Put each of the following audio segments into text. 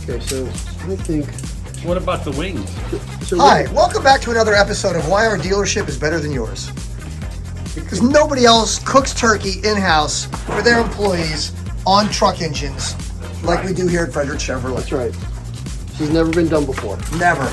Okay, so I think... What about the wings? So Hi, welcome back to another episode of Why Our Dealership is Better Than Yours. Because nobody else cooks turkey in-house for their employees on truck engines like we do here at Frederick Chevrolet. That's right. This has never been done before. Never.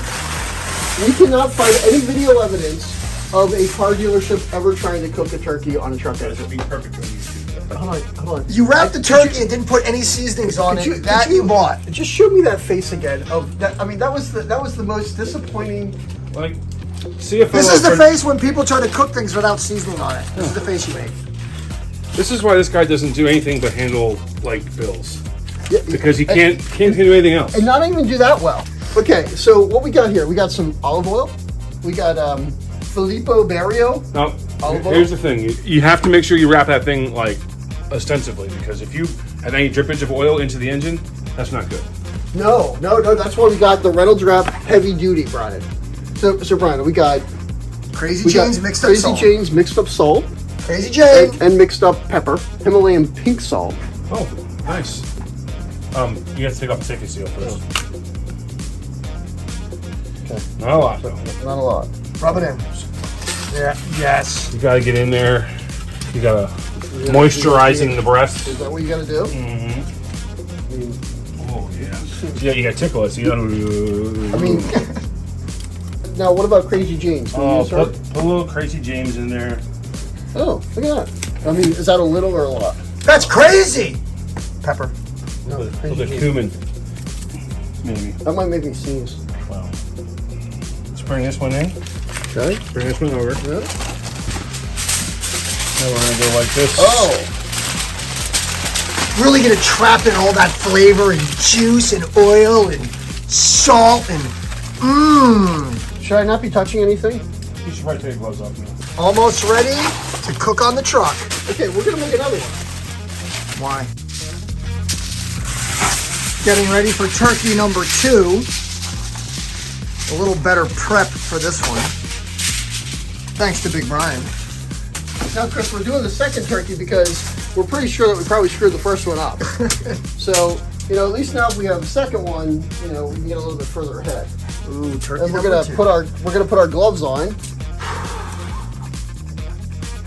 We cannot find any video evidence of a car dealership ever trying to cook a turkey on a truck engine. It'd be perfect when you do that. Hold on. You wrapped the turkey and didn't put any seasonings on it that you bought. Just show me that face again. Of that. I mean, that was the most disappointing. Like, CFO. This is the face when people try to cook things without seasoning on it. This is the face you make. This is why this guy doesn't do anything but handle like bills, Yeah, because he can't do anything else. and not even do that well. Okay, so what we got here? We got some olive oil. We got Filippo Barrio. Now, Olive oil? here's the thing: you have to make sure you wrap that thing like ostensibly, because if you have any drippage of oil into the engine, that's not good. No. That's why we got the Reynolds Wrap Heavy Duty, Brian. So Brian, we got Crazy Jane's mixed up Crazy salt. Jane's mixed up salt Crazy Jane. and mixed up pepper. Himalayan pink salt. Oh, nice. You have to take off the safety seal first. Okay. Not a lot though. Not a lot. Rub it in. Yeah. Yes. You gotta get in there. You gotta moisturize it in the breast. Is that what you gotta do? Mm-hmm. I mean, Oh yeah. Yeah, you gotta tickle it. So you gotta. I mean, now what about Crazy Jane's? Can we use her? Put a little Crazy James in there. Oh, look at that. I mean, is that a little or a lot? That's crazy. Pepper. No, A little Crazy bit Jane's. cumin. Maybe. That might make me sneeze. Wow. Let's bring this one in. Okay. Bring this one over. Yeah. Now we're gonna go like this. Oh. Really gonna trap in all that flavor and juice and oil and salt and Should I not be touching anything? You should probably take your gloves off now. almost ready to cook on the truck. Okay, we're gonna make another one. Why? Getting ready for turkey number 2. A little better prep for this one. Thanks to Big Brian. Now, Chris, we're doing the second turkey because we're pretty sure that we probably screwed the first one up. So, at least now if we have a second one, we can get a little bit further ahead. Ooh, turkey And we're number gonna 2. put our gloves on.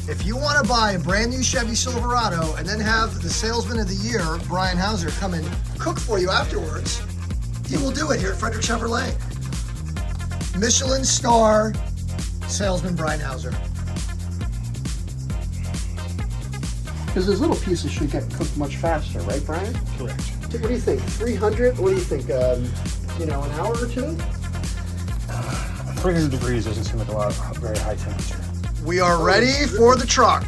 If you want to buy a brand new Chevy Silverado and then have the salesman of the year, Brian Hauser, come and cook for you afterwards, he will do it here at Frederick Chevrolet. Michelin star salesman Brian Hauser. Because those little pieces should get cooked much faster, right, Brian? Correct. What do you think? 300? What do you think? An hour or two? 300 degrees doesn't seem like a lot, very high temperature. We are ready for the truck.